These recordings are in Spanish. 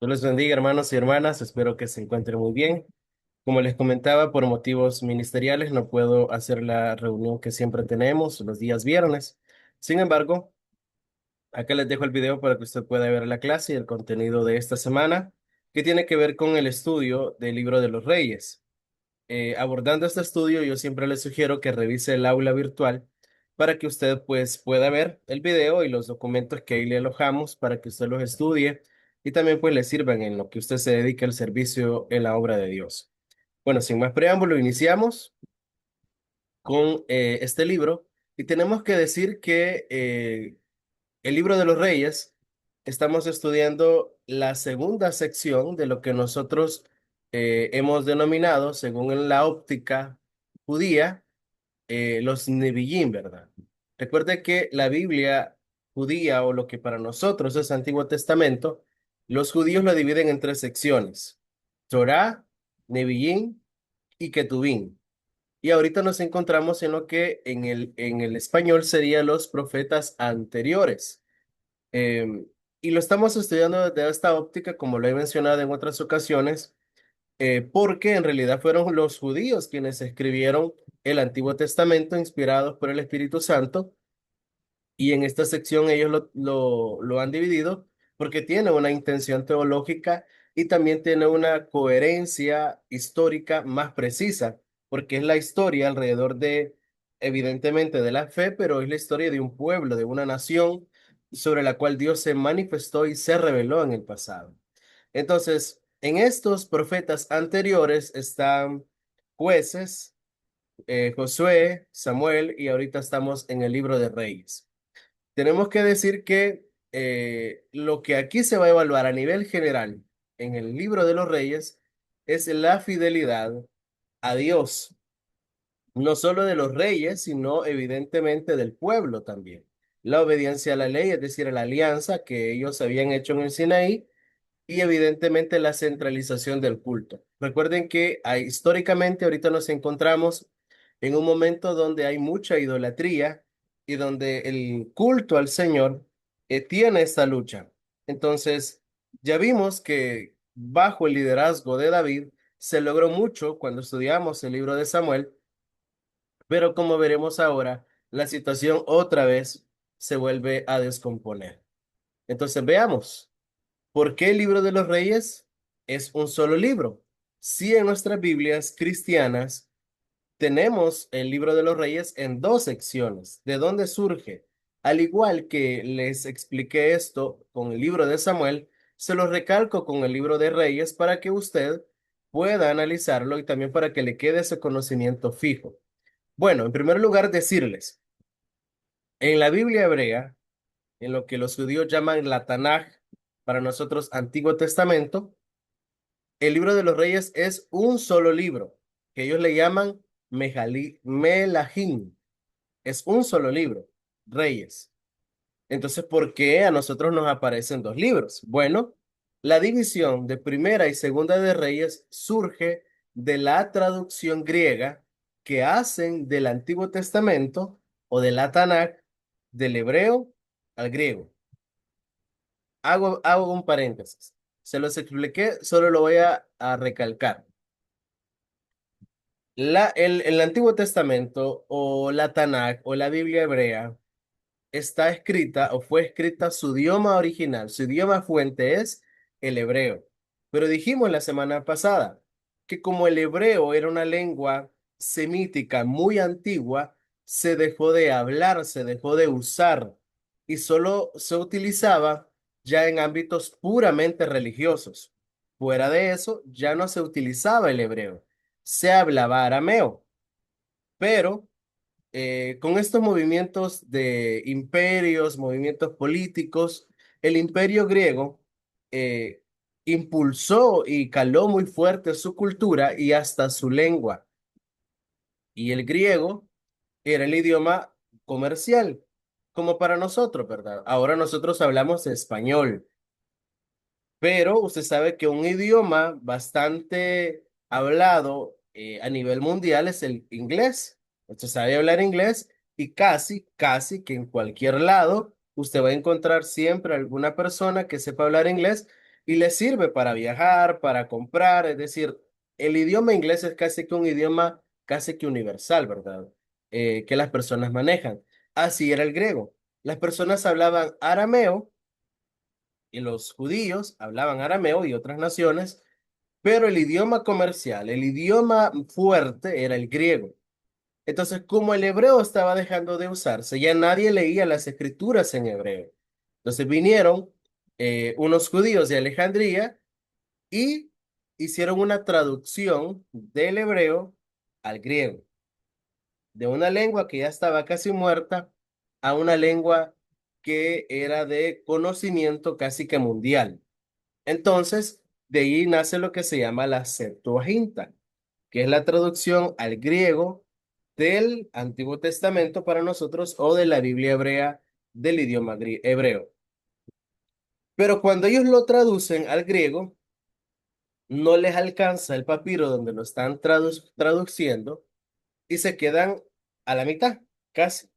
Dios les bendiga, hermanos y hermanas. Espero que se encuentren muy bien. Como les comentaba, por motivos ministeriales no puedo hacer la reunión que siempre tenemos los días viernes. Sin embargo, acá les dejo el video para que usted pueda ver la clase y el contenido de esta semana, que tiene que ver con el estudio del Libro de los Reyes. Abordando este estudio, yo siempre le sugiero que revise el aula virtual para que usted pues pueda ver el video y los documentos que ahí le alojamos para que usted los estudie y también pues le sirvan en lo que usted se dedique al servicio en la obra de Dios. Bueno, sin más preámbulo, iniciamos con este libro y tenemos que decir que el Libro de los Reyes, estamos estudiando la segunda sección de lo que nosotros hemos denominado, según la óptica judía, los Nevi'im, ¿verdad? Recuerde que la Biblia judía, o lo que para nosotros es Antiguo Testamento, los judíos lo dividen en tres secciones: Torá, Nevi'im y Ketuvim. Y ahorita nos encontramos en lo que en el español serían los profetas anteriores. Em, y lo estamos estudiando desde esta óptica, como lo he mencionado en otras ocasiones, porque en realidad fueron los judíos quienes escribieron el Antiguo Testamento inspirados por el Espíritu Santo, y en esta sección ellos lo han dividido porque tiene una intención teológica y también tiene una coherencia histórica más precisa, porque es la historia alrededor de, evidentemente, de la fe, pero es la historia de un pueblo, de una nación sobre la cual Dios se manifestó y se reveló en el pasado. Entonces, en estos profetas anteriores están jueces, Josué, Samuel, y ahorita estamos en el libro de Reyes. Tenemos que decir que lo que aquí se va a evaluar a nivel general en el libro de los Reyes es la fidelidad a Dios, no solo de los reyes, sino evidentemente del pueblo también. La obediencia a la ley, es decir, a la alianza que ellos habían hecho en el Sinaí, y evidentemente la centralización del culto. Recuerden que históricamente ahorita nos encontramos en un momento donde hay mucha idolatría y donde el culto al Señor tiene esta lucha. Entonces, ya vimos que bajo el liderazgo de David se logró mucho cuando estudiamos el libro de Samuel, pero como veremos ahora, la situación otra vez se vuelve a descomponer. Entonces, veamos. ¿Por qué el libro de los Reyes es un solo libro? Si en nuestras Biblias cristianas tenemos el libro de los Reyes en dos secciones, ¿de dónde surge? Al igual que les expliqué esto con el libro de Samuel, se lo recalco con el libro de Reyes para que usted pueda analizarlo y también para que le quede ese conocimiento fijo. Bueno, en primer lugar, decirles, en la Biblia hebrea, en lo que los judíos llaman la Tanaj, para nosotros Antiguo Testamento, el libro de los Reyes es un solo libro, que ellos le llaman Melahim. Es un solo libro, Reyes. Entonces, ¿por qué a nosotros nos aparecen dos libros? Bueno, la división de primera y segunda de Reyes surge de la traducción griega que hacen del Antiguo Testamento o de la Tanakh, del hebreo al griego. Hago un paréntesis. Se los expliqué, solo lo voy a recalcar. El Antiguo Testamento o la Tanakh o la Biblia hebrea está escrita o fue escrita su idioma original, su idioma fuente es el hebreo. Pero dijimos la semana pasada que como el hebreo era una lengua semítica muy antigua, se dejó de hablar, se dejó de usar y solo se utilizaba ya en ámbitos puramente religiosos. Fuera de eso, ya no se utilizaba el hebreo, se hablaba arameo, pero con estos movimientos de imperios, movimientos políticos, el imperio griego eh, impulsó y caló muy fuerte su cultura y hasta su lengua. Y el griego era el idioma comercial, como para nosotros, ¿verdad? Ahora nosotros hablamos español, pero usted sabe que un idioma bastante hablado a nivel mundial es el inglés. Usted sabe hablar inglés y casi que en cualquier lado usted va a encontrar siempre alguna persona que sepa hablar inglés y les sirve para viajar, para comprar, es decir, el idioma inglés es casi que un idioma casi que universal, ¿verdad? Que las personas manejan. Así era el griego. Las personas hablaban arameo y los judíos hablaban arameo y otras naciones, pero el idioma comercial, el idioma fuerte era el griego. Entonces, como el hebreo estaba dejando de usarse, ya nadie leía las escrituras en hebreo. Entonces vinieron unos judíos de Alejandría y hicieron una traducción del hebreo al griego, de una lengua que ya estaba casi muerta a una lengua que era de conocimiento casi que mundial. Entonces, de ahí nace lo que se llama la Septuaginta, que es la traducción al griego del Antiguo Testamento para nosotros o de la Biblia hebrea del idioma hebreo. Pero cuando ellos lo traducen al griego, no les alcanza el papiro donde lo están traduciendo y se quedan a la mitad, casi.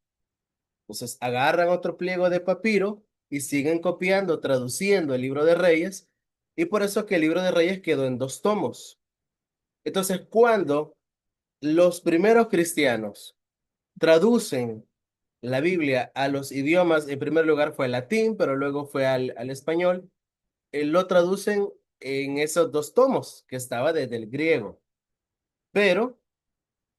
Entonces agarran otro pliego de papiro y siguen copiando, traduciendo el libro de Reyes, y por eso que el libro de Reyes quedó en dos tomos. Entonces, cuando los primeros cristianos traducen la Biblia a los idiomas, en primer lugar fue al latín, pero luego fue al español, lo traducen en esos dos tomos que estaba desde el griego. Pero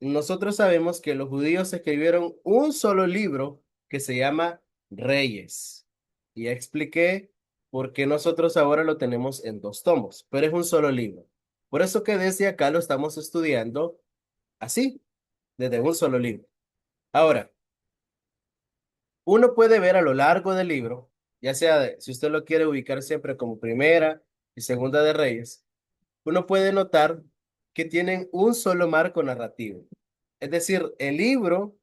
nosotros sabemos que los judíos escribieron un solo libro que se llama Reyes. Y ya expliqué por qué nosotros ahora lo tenemos en dos tomos, pero es un solo libro. Por eso que desde acá lo estamos estudiando así, desde un solo libro. Ahora, uno puede ver a lo largo del libro, ya sea si usted lo quiere ubicar siempre como primera y segunda de Reyes, uno puede notar que tienen un solo marco narrativo. Es decir, el libro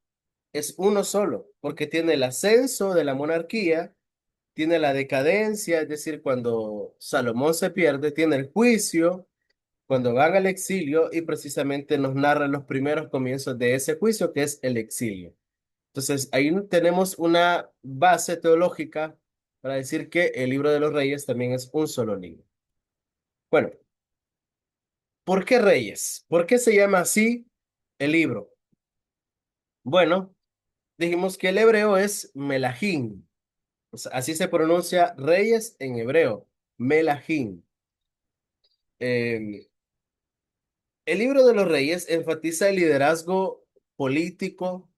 es uno solo, porque tiene el ascenso de la monarquía, tiene la decadencia, es decir, cuando Salomón se pierde, tiene el juicio, cuando van al exilio y precisamente nos narra los primeros comienzos de ese juicio, que es el exilio. Entonces, ahí tenemos una base teológica para decir que el libro de los reyes también es un solo libro. Bueno, ¿por qué reyes? ¿Por qué se llama así el libro? Bueno, dijimos que el hebreo es melahim, o sea, así se pronuncia reyes en hebreo, melahim. Eh, el libro de los reyes enfatiza el liderazgo político,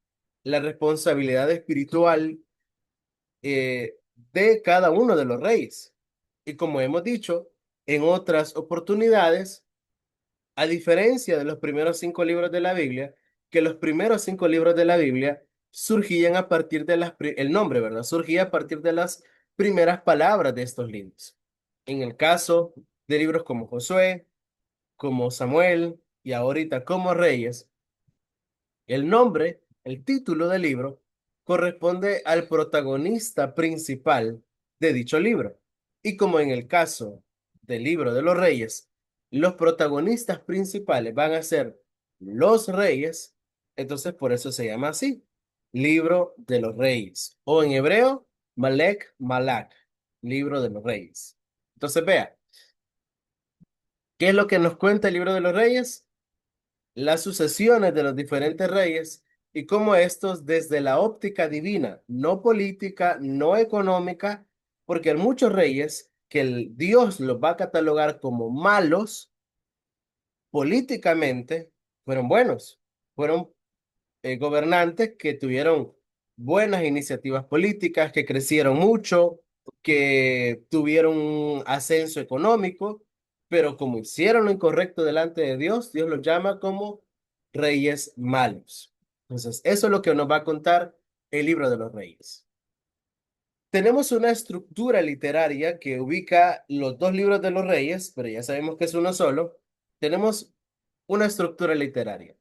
la responsabilidad espiritual de cada uno de los reyes. Y como hemos dicho, en otras oportunidades, a diferencia de los primeros cinco libros de la Biblia, que los primeros cinco libros de la Biblia surgían a partir de el nombre, ¿verdad? Surgía a partir de las primeras palabras de estos libros. En el caso de libros como Josué, como Samuel y ahorita como Reyes, el nombre, el título del libro, corresponde al protagonista principal de dicho libro. Y como en el caso del libro de los reyes, los protagonistas principales van a ser los reyes, entonces por eso se llama así, libro de los reyes. O en hebreo, Malek Malak, libro de los reyes. Entonces vea, ¿qué es lo que nos cuenta el libro de los reyes? Las sucesiones de los diferentes reyes y cómo estos desde la óptica divina, no política, no económica, porque hay muchos reyes que el Dios los va a catalogar como malos políticamente, fueron buenos, fueron gobernantes que tuvieron buenas iniciativas políticas, que crecieron mucho, que tuvieron un ascenso económico, pero como hicieron lo incorrecto delante de Dios, Dios los llama como reyes malos. Entonces, eso es lo que nos va a contar el libro de los reyes. Tenemos una estructura literaria que ubica los dos libros de los reyes, pero ya sabemos que es uno solo. Tenemos una estructura literaria.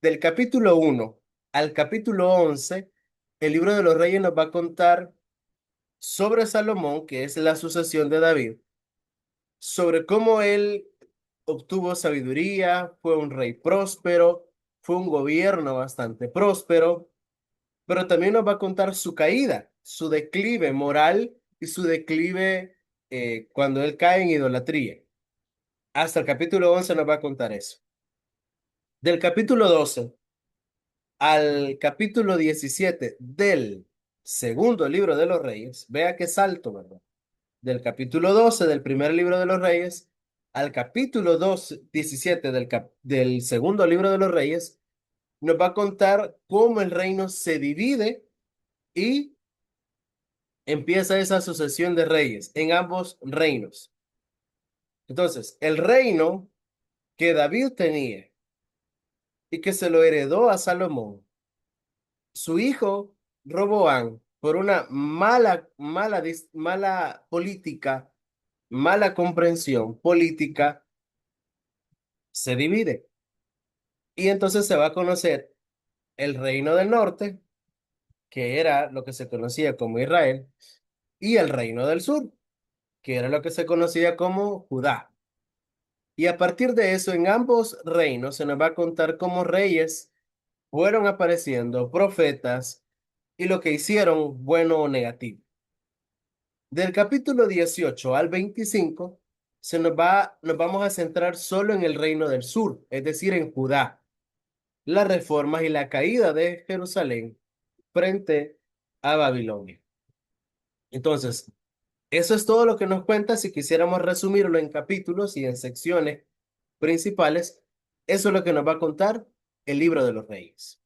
Del capítulo 1 al capítulo 11, el libro de los reyes nos va a contar sobre Salomón, que es la sucesión de David, sobre cómo él obtuvo sabiduría, fue un rey próspero, fue un gobierno bastante próspero, pero también nos va a contar su caída, su declive moral y su declive cuando él cae en idolatría. Hasta el capítulo 11 nos va a contar eso. Del capítulo 12 al capítulo 17 del segundo libro de los Reyes, vea qué salto, ¿verdad? Del capítulo 12 del primer libro de los Reyes al capítulo 12, 17 del segundo libro de los Reyes, nos va a contar cómo el reino se divide y empieza esa sucesión de reyes en ambos reinos. Entonces, el reino que David tenía y que se lo heredó a Salomón, su hijo Roboán, por una mala política, mala comprensión política, se divide. Y entonces se va a conocer el reino del norte, que era lo que se conocía como Israel, y el reino del sur, que era lo que se conocía como Judá. Y a partir de eso, en ambos reinos se nos va a contar cómo reyes fueron apareciendo, profetas, y lo que hicieron, bueno o negativo. Del capítulo 18 al 25, nos vamos a centrar solo en el reino del sur, es decir, en Judá, las reformas y la caída de Jerusalén frente a Babilonia. Entonces, eso es todo lo que nos cuenta. Si quisiéramos resumirlo en capítulos y en secciones principales, eso es lo que nos va a contar el libro de los reyes.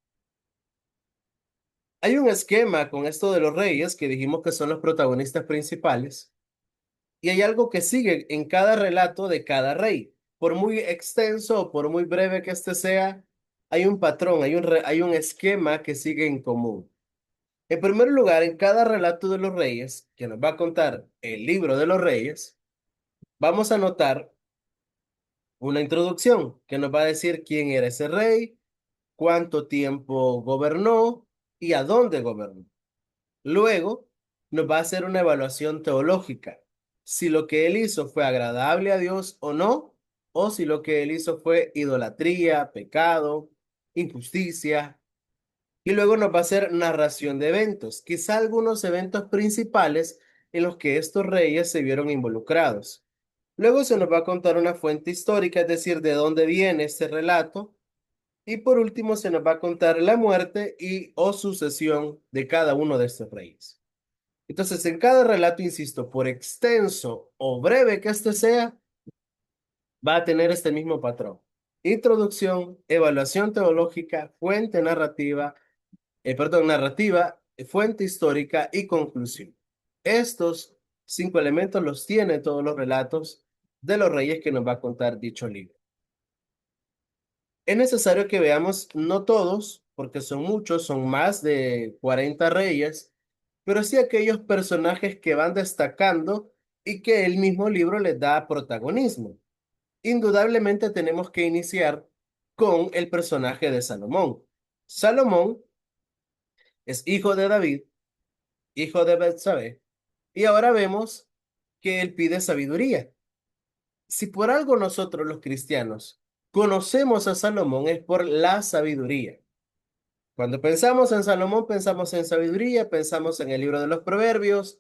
Hay un esquema con esto de los reyes que dijimos que son los protagonistas principales y hay algo que sigue en cada relato de cada rey. Por muy extenso o por muy breve que este sea, hay un patrón, hay un esquema que sigue en común. En primer lugar, en cada relato de los reyes, que nos va a contar el libro de los reyes, vamos a notar una introducción que nos va a decir quién era ese rey, cuánto tiempo gobernó y a dónde gobernó. Luego, nos va a hacer una evaluación teológica, si lo que él hizo fue agradable a Dios o no, o si lo que él hizo fue idolatría, pecado, injusticia. Y luego nos va a hacer narración de eventos, quizá algunos eventos principales en los que estos reyes se vieron involucrados. Luego se nos va a contar una fuente histórica, es decir, de dónde viene este relato. Y por último se nos va a contar la muerte y o sucesión de cada uno de estos reyes. Entonces, en cada relato, insisto, por extenso o breve que este sea, va a tener este mismo patrón. Introducción, evaluación teológica, fuente narrativa, narrativa, fuente histórica y conclusión. Estos cinco elementos los tienen todos los relatos de los reyes que nos va a contar dicho libro. Es necesario que veamos, no todos, porque son muchos, son más de 40 reyes, pero sí aquellos personajes que van destacando y que el mismo libro les da protagonismo. Indudablemente tenemos que iniciar con el personaje de Salomón. Salomón es hijo de David, hijo de Betsabé, y ahora vemos que él pide sabiduría. Si por algo nosotros los cristianos conocemos a Salomón es por la sabiduría. Cuando pensamos en Salomón, pensamos en sabiduría, pensamos en el libro de los Proverbios,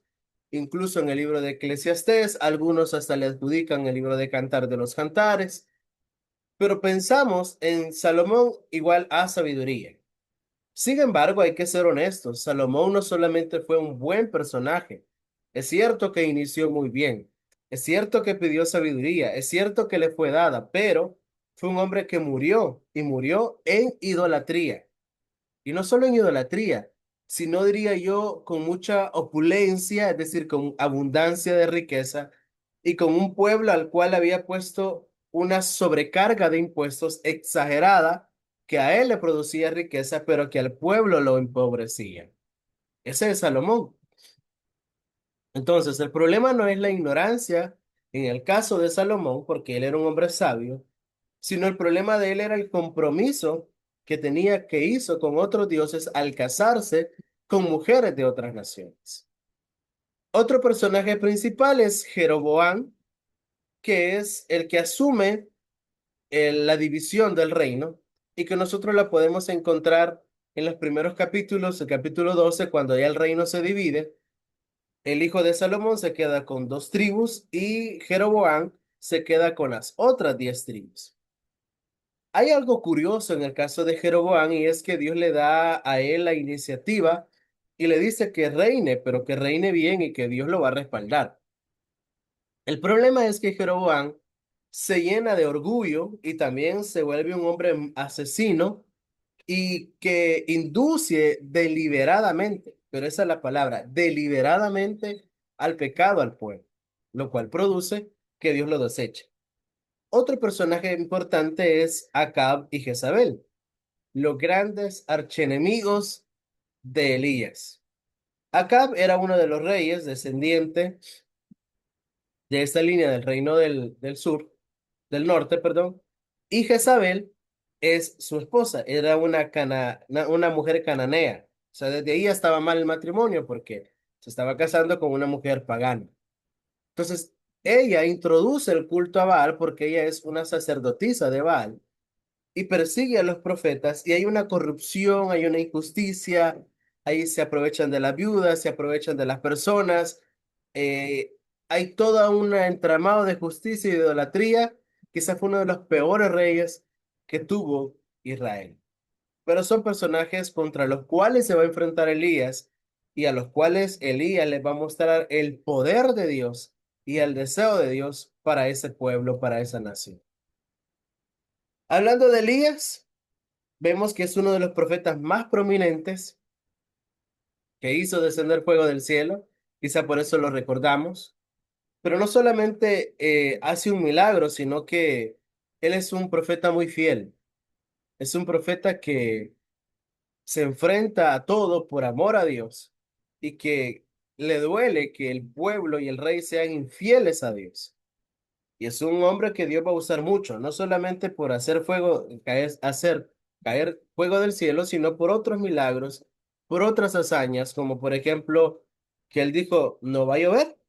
incluso en el libro de Eclesiastés, algunos hasta le adjudican el libro de Cantar de los Cantares, pero pensamos en Salomón igual a sabiduría. Sin embargo, hay que ser honestos, Salomón no solamente fue un buen personaje, es cierto que inició muy bien, es cierto que pidió sabiduría, es cierto que le fue dada, pero fue un hombre que murió y murió en idolatría. Y no solo en idolatría, sino diría yo con mucha opulencia, es decir, con abundancia de riqueza y con un pueblo al cual había puesto una sobrecarga de impuestos exagerada que a él le producía riqueza, pero que al pueblo lo empobrecía. Ese es Salomón. Entonces, el problema no es la ignorancia en el caso de Salomón, porque él era un hombre sabio, sino el problema de él era el compromiso que hizo con otros dioses al casarse con mujeres de otras naciones. Otro personaje principal es Jeroboam, que es el que asume la división del reino y que nosotros la podemos encontrar en los primeros capítulos, el capítulo 12, cuando ya el reino se divide. El hijo de Salomón se queda con 2 tribus y Jeroboam se queda con las otras 10 tribus. Hay algo curioso en el caso de Jeroboam y es que Dios le da a él la iniciativa y le dice que reine, pero que reine bien y que Dios lo va a respaldar. El problema es que Jeroboam se llena de orgullo y también se vuelve un hombre asesino y que induce deliberadamente, pero esa es la palabra, deliberadamente al pecado al pueblo, lo cual produce que Dios lo deseche. Otro personaje importante es Acab y Jezabel, los grandes archienemigos de Elías. Acab era uno de los reyes descendiente de esta línea del reino del sur, del norte, perdón, y Jezabel es su esposa, era una mujer cananea. O sea, desde ahí ya estaba mal el matrimonio porque se estaba casando con una mujer pagana. Entonces, ella introduce el culto a Baal porque ella es una sacerdotisa de Baal y persigue a los profetas y hay una corrupción, hay una injusticia, ahí se aprovechan de las viudas, se aprovechan de las personas, eh, hay toda un entramado de justicia y de idolatría, quizás fue uno de los peores reyes que tuvo Israel. Pero son personajes contra los cuales se va a enfrentar Elías y a los cuales Elías les va a mostrar el poder de Dios y el deseo de Dios para ese pueblo, para esa nación. Hablando de Elías, vemos que es uno de los profetas más prominentes que hizo descender fuego del cielo, quizá por eso lo recordamos, pero no solamente hace un milagro, sino que él es un profeta muy fiel, es un profeta que se enfrenta a todo por amor a Dios y que le duele que el pueblo y el rey sean infieles a Dios. Y es un hombre que Dios va a usar mucho, no solamente por hacer caer fuego del cielo, sino por otros milagros, por otras hazañas, como por ejemplo, que él dijo, no va a llover,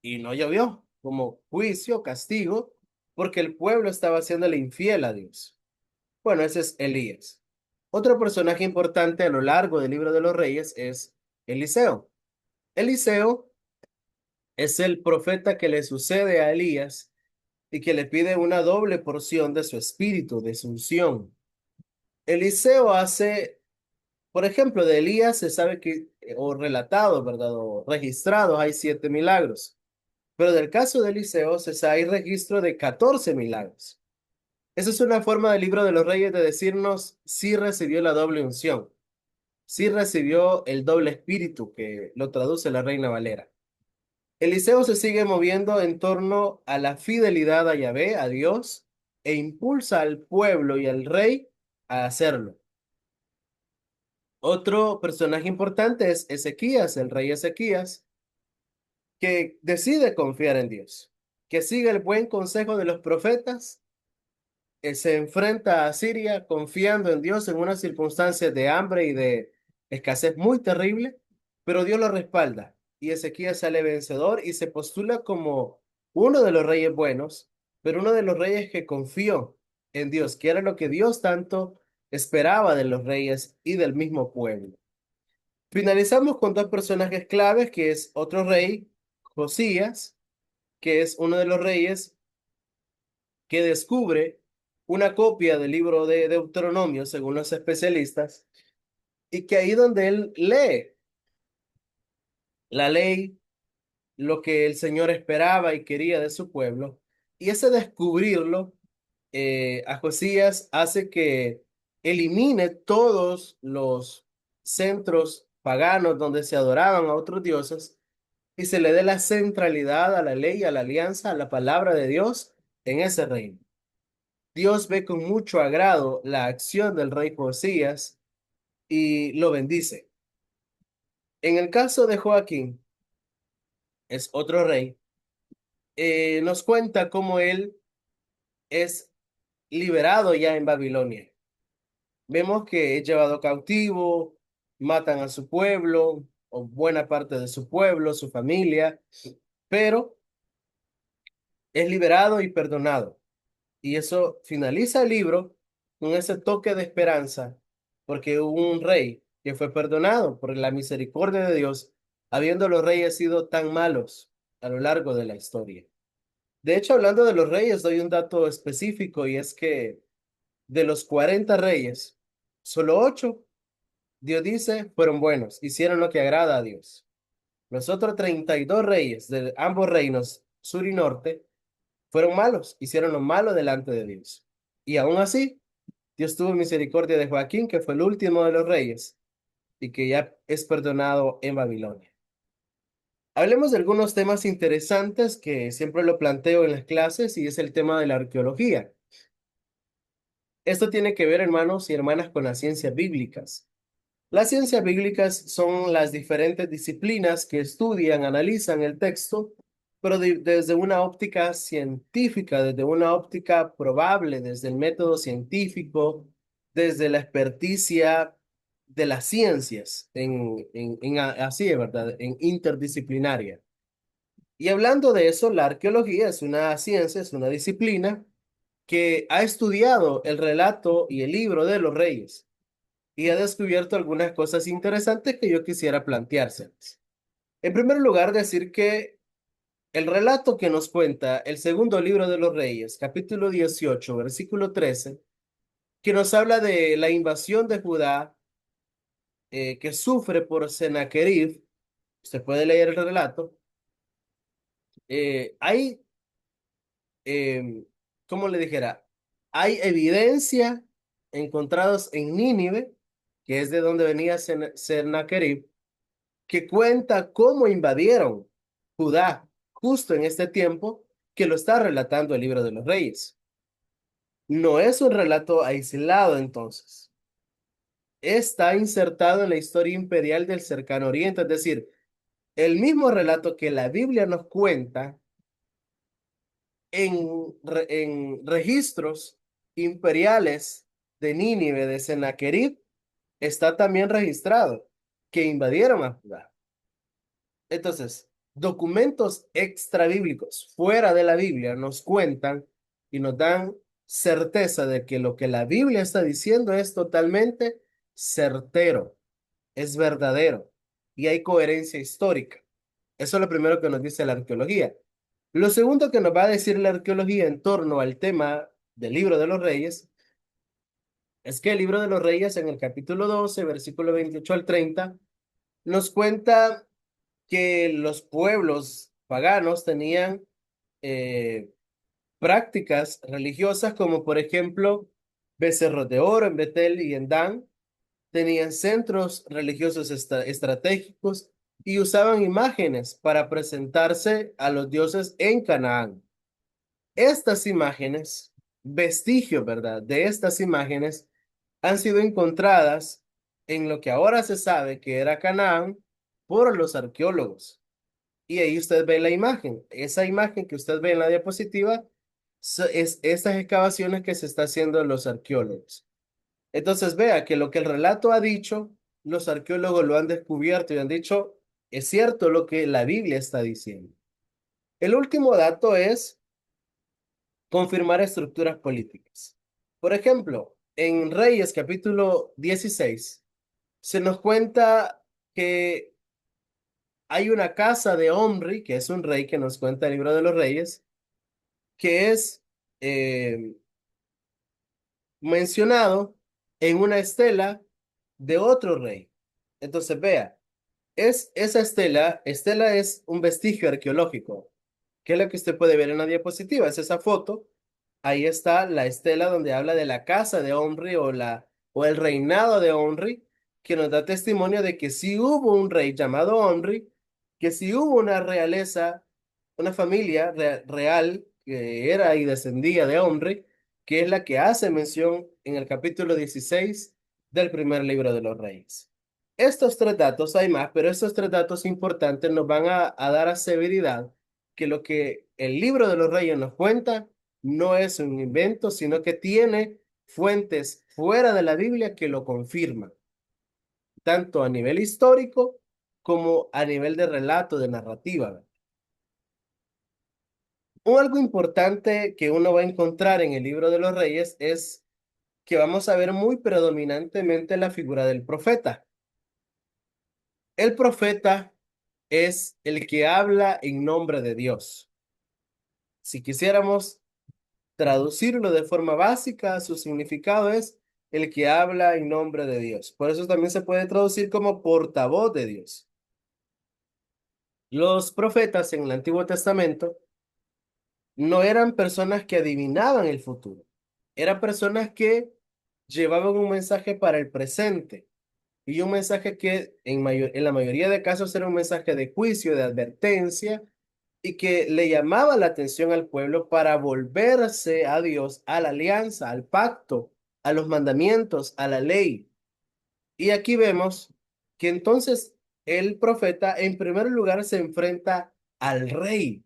y no llovió, como juicio, castigo, porque el pueblo estaba haciéndole infiel a Dios. Bueno, ese es Elías. Otro personaje importante a lo largo del libro de los reyes es Eliseo. Eliseo es el profeta que le sucede a Elías y que le pide una doble porción de su espíritu, de su unción. Eliseo hace, por ejemplo, de Elías se sabe que, o relatado, ¿verdad? O registrado, hay 7 milagros. Pero del caso de Eliseo se sabe, hay registro de 14 milagros. Esa es una forma del libro de los reyes de decirnos si recibió la doble unción, si recibió el doble espíritu, que lo traduce la Reina Valera. Eliseo se sigue moviendo en torno a la fidelidad a Yahvé, a Dios, e impulsa al pueblo y al rey a hacerlo. Otro personaje importante es Ezequías, el rey Ezequías, que decide confiar en Dios, que sigue el buen consejo de los profetas, se enfrenta a Siria confiando en Dios en unas circunstancias de hambre y de escasez muy terrible, pero Dios lo respalda y Ezequías sale vencedor y se postula como uno de los reyes buenos, pero uno de los reyes que confió en Dios, que era lo que Dios tanto esperaba de los reyes y del mismo pueblo. Finalizamos con 2 personajes claves, que es otro rey, Josías, que es uno de los reyes que descubre una copia del libro de Deuteronomio, según los especialistas, y que ahí donde él lee la ley, lo que el Señor esperaba y quería de su pueblo, y ese descubrirlo a Josías hace que elimine todos los centros paganos donde se adoraban a otros dioses y se le dé la centralidad a la ley, a la alianza, a la palabra de Dios en ese reino. Dios ve con mucho agrado la acción del rey Josías y lo bendice. En el caso de Joaquín, es otro rey, nos cuenta cómo él es liberado ya en Babilonia. Vemos que es llevado cautivo, matan a su pueblo, o buena parte de su pueblo, su familia, pero es liberado y perdonado. Y eso finaliza el libro con ese toque de esperanza, porque hubo un rey que fue perdonado por la misericordia de Dios habiendo los reyes sido tan malos a lo largo de la historia. De hecho, hablando de los reyes, doy un dato específico y es que de los 40 reyes, solo 8, Dios dice, fueron buenos, hicieron lo que agrada a Dios. Los otros 32 reyes de ambos reinos, sur y norte, fueron malos, hicieron lo malo delante de Dios. Y aún así, Dios tuvo misericordia de Joaquín, que fue el último de los reyes y que ya es perdonado en Babilonia. Hablemos de algunos temas interesantes que siempre lo planteo en las clases y es el tema de la arqueología. Esto tiene que ver, hermanos y hermanas, con las ciencias bíblicas. Las ciencias bíblicas son las diferentes disciplinas que estudian, analizan el texto, pero desde una óptica científica, desde una óptica probable, desde el método científico, desde la experticia de las ciencias, así de verdad, en interdisciplinaria. Y hablando de eso, la arqueología es una ciencia, es una disciplina que ha estudiado el relato y el libro de los reyes y ha descubierto algunas cosas interesantes que yo quisiera planteárselas. En primer lugar, decir que el relato que nos cuenta el segundo libro de los Reyes, capítulo 18, versículo 13, que nos habla de la invasión de Judá que sufre por Sennacherib, usted puede leer el relato, hay, eh, ¿cómo le dijera? Hay evidencia encontrados en Nínive, que es de donde venía Sennacherib, que cuenta cómo invadieron Judá justo en este tiempo que lo está relatando el libro de los Reyes. No es un relato aislado entonces. Está insertado en la historia imperial del cercano oriente, es decir, el mismo relato que la Biblia nos cuenta en registros imperiales de Nínive, de Sennacherib, está también registrado que invadieron a Judá. Entonces, documentos extrabíblicos fuera de la Biblia nos cuentan y nos dan certeza de que lo que la Biblia está diciendo es totalmente certero, es verdadero y hay coherencia histórica. Eso es lo primero que nos dice la arqueología. Lo segundo que nos va a decir la arqueología en torno al tema del libro de los reyes es que el libro de los reyes en el capítulo 12, versículo 28 al 30, nos cuenta que los pueblos paganos tenían eh, prácticas religiosas como por ejemplo becerros de oro en Betel y en Dan, tenían centros religiosos estratégicos y usaban imágenes para presentarse a los dioses en Canaán. Estas imágenes, vestigios, ¿verdad? De estas imágenes han sido encontradas en lo que ahora se sabe que era Canaán por los arqueólogos. Y ahí usted ve la imagen. Esa imagen que usted ve en la diapositiva es estas excavaciones que se está haciendo los arqueólogos. Entonces vea que lo que el relato ha dicho, los arqueólogos lo han descubierto y han dicho, es cierto lo que la Biblia está diciendo. El último dato es confirmar estructuras políticas. Por ejemplo, en Reyes capítulo 16 se nos cuenta que hay una casa de Omri, que es un rey que nos cuenta el libro de los reyes, que es eh, mencionado en una estela de otro rey. Entonces, vea, es esa estela es un vestigio arqueológico, que es lo que usted puede ver en la diapositiva, es esa foto. Ahí está la estela donde habla de la casa de Omri o el reinado de Omri, que nos da testimonio de que sí hubo un rey llamado Omri, que sí hubo una realeza, una familia real que era y descendía de Omri, que es la que hace mención en el capítulo 16 del primer libro de los reyes. Estos tres datos, hay más, pero estos tres datos importantes nos van a dar a severidad que lo que el libro de los reyes nos cuenta no es un invento, sino que tiene fuentes fuera de la Biblia que lo confirman, tanto a nivel histórico como a nivel de relato, de narrativa. Algo importante que uno va a encontrar en el libro de los reyes es que vamos a ver muy predominantemente la figura del profeta. El profeta es el que habla en nombre de Dios. Si quisiéramos traducirlo de forma básica, su significado es el que habla en nombre de Dios. Por eso también se puede traducir como portavoz de Dios. Los profetas en el Antiguo Testamento no eran personas que adivinaban el futuro, eran personas que llevaban un mensaje para el presente y un mensaje que en la mayoría de casos era un mensaje de juicio, de advertencia y que le llamaba la atención al pueblo para volverse a Dios, a la alianza, al pacto, a los mandamientos, a la ley. Y aquí vemos que entonces el profeta en primer lugar se enfrenta al rey.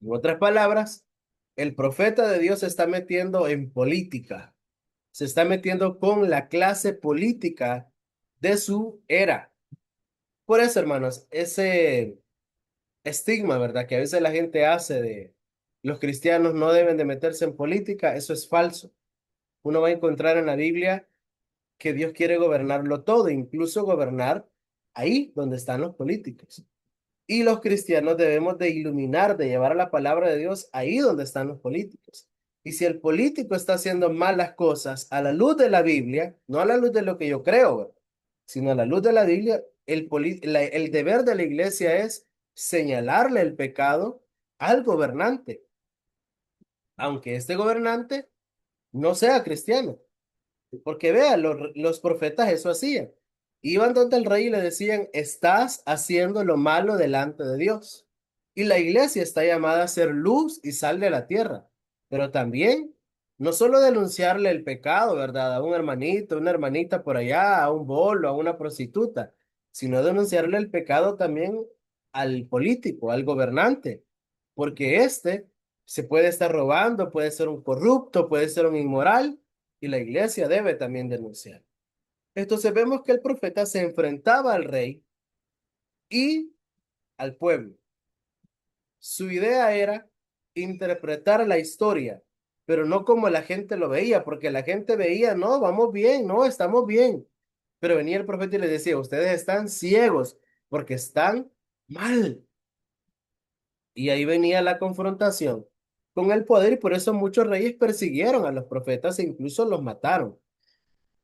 En otras palabras, el profeta de Dios se está metiendo en política, se está metiendo con la clase política de su era. Por eso, hermanos, ese estigma, ¿verdad? Que a veces la gente hace de los cristianos no deben de meterse en política, eso es falso. Uno va a encontrar en la Biblia que Dios quiere gobernarlo todo, incluso gobernar ahí donde están los políticos. Y los cristianos debemos de iluminar, de llevar la palabra de Dios ahí donde están los políticos. Y si el político está haciendo malas cosas a la luz de la Biblia, no a la luz de lo que yo creo, ¿verdad? Sino a la luz de la Biblia, el deber de la iglesia es señalarle el pecado al gobernante, aunque este gobernante no sea cristiano. Porque vea, los profetas eso hacían. Iban donde el rey y le decían, estás haciendo lo malo delante de Dios. Y la iglesia está llamada a ser luz y sal de la tierra. Pero también, no solo denunciarle el pecado, ¿verdad? A un hermanito, una hermanita por allá, a un bolo, a una prostituta, sino denunciarle el pecado también al político, al gobernante. Porque este se puede estar robando, puede ser un corrupto, puede ser un inmoral y la iglesia debe también denunciar. Entonces vemos que el profeta se enfrentaba al rey y al pueblo. Su idea era interpretar la historia, pero no como la gente lo veía, porque la gente veía, no, vamos bien, no, estamos bien. Pero venía el profeta y les decía, ustedes están ciegos porque están mal. Y ahí venía la confrontación con el poder y por eso muchos reyes persiguieron a los profetas e incluso los mataron.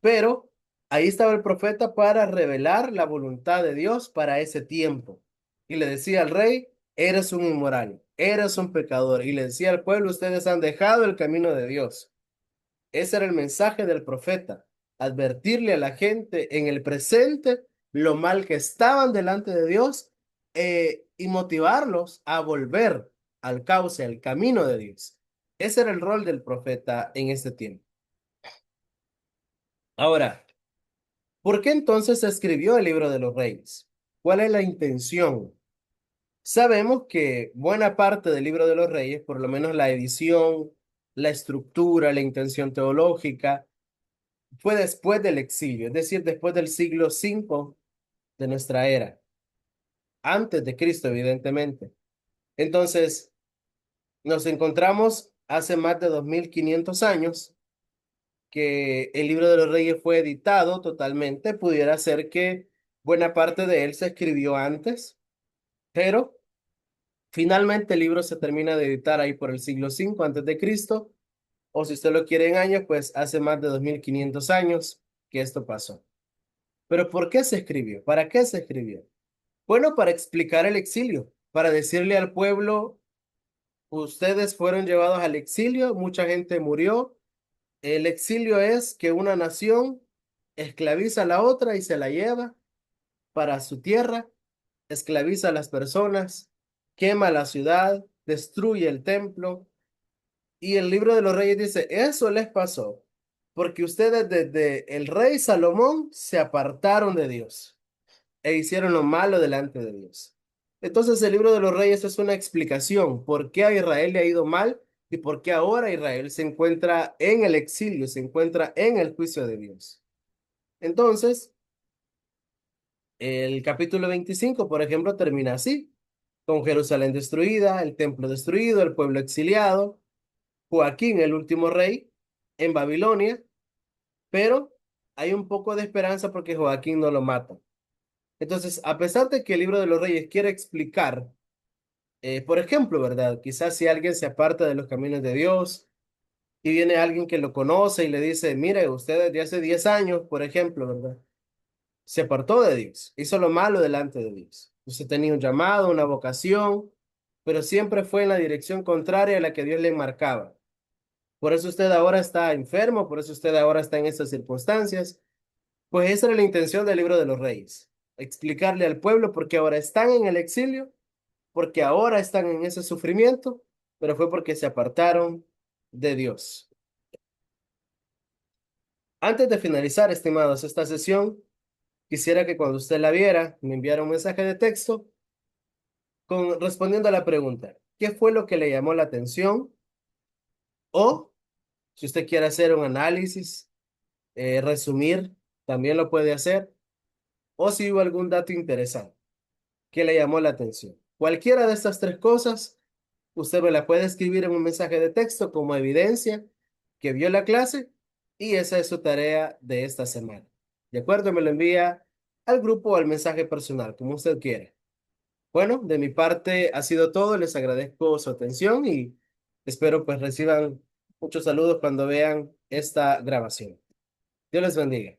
Pero ahí estaba el profeta para revelar la voluntad de Dios para ese tiempo. Y le decía al rey, eres un inmoral, eres un pecador. Y le decía al pueblo, ustedes han dejado el camino de Dios. Ese era el mensaje del profeta, advertirle a la gente en el presente lo mal que estaban delante de Dios y motivarlos a volver al cauce, al camino de Dios. Ese era el rol del profeta en este tiempo. Ahora, ¿por qué entonces se escribió el libro de los reyes? ¿Cuál es la intención? Sabemos que buena parte del libro de los reyes, por lo menos la edición, la estructura, la intención teológica, fue después del exilio, es decir, después del siglo V de nuestra era, antes de Cristo, evidentemente. Entonces, nos encontramos hace más de 2500 años que el libro de los reyes fue editado totalmente, pudiera ser que buena parte de él se escribió antes, pero finalmente el libro se termina de editar ahí por el siglo V antes de Cristo, o si usted lo quiere en años, pues hace más de 2500 años que esto pasó. Pero ¿por qué se escribió? ¿Para qué se escribió? Bueno, para explicar el exilio, para decirle al pueblo, ustedes fueron llevados al exilio, mucha gente murió. El exilio es que una nación esclaviza a la otra y se la lleva para su tierra, esclaviza a las personas, quema la ciudad, destruye el templo. Y el libro de los reyes dice, eso les pasó porque ustedes desde el rey Salomón se apartaron de Dios e hicieron lo malo delante de Dios. Entonces el libro de los reyes es una explicación por qué a Israel le ha ido mal y por qué ahora Israel se encuentra en el exilio, se encuentra en el juicio de Dios. Entonces, el capítulo 25, por ejemplo, termina así, con Jerusalén destruida, el templo destruido, el pueblo exiliado, Joaquín, el último rey, en Babilonia, pero hay un poco de esperanza porque Joaquín no lo mata. Entonces, a pesar de que el libro de los reyes quiere explicar, por ejemplo, ¿verdad? Quizás si alguien se aparta de los caminos de Dios y viene alguien que lo conoce y le dice, mire, usted desde hace 10 años, por ejemplo, ¿verdad? Se apartó de Dios, hizo lo malo delante de Dios. Usted tenía un llamado, una vocación, pero siempre fue en la dirección contraria a la que Dios le marcaba. Por eso usted ahora está enfermo, por eso usted ahora está en estas circunstancias. Pues esa era la intención del libro de los reyes, explicarle al pueblo por qué ahora están en el exilio, porque ahora están en ese sufrimiento, pero fue porque se apartaron de Dios. Antes de finalizar, estimados, esta sesión, quisiera que cuando usted la viera, me enviara un mensaje de texto respondiendo a la pregunta, ¿qué fue lo que le llamó la atención? O si usted quiere hacer un análisis, resumir, también lo puede hacer. O si hubo algún dato interesante que le llamó la atención. Cualquiera de estas tres cosas, usted me la puede escribir en un mensaje de texto como evidencia que vio la clase y esa es su tarea de esta semana. ¿De acuerdo? Me lo envía al grupo o al mensaje personal, como usted quiera. Bueno, de mi parte ha sido todo. Les agradezco su atención y espero pues reciban muchos saludos cuando vean esta grabación. Dios les bendiga.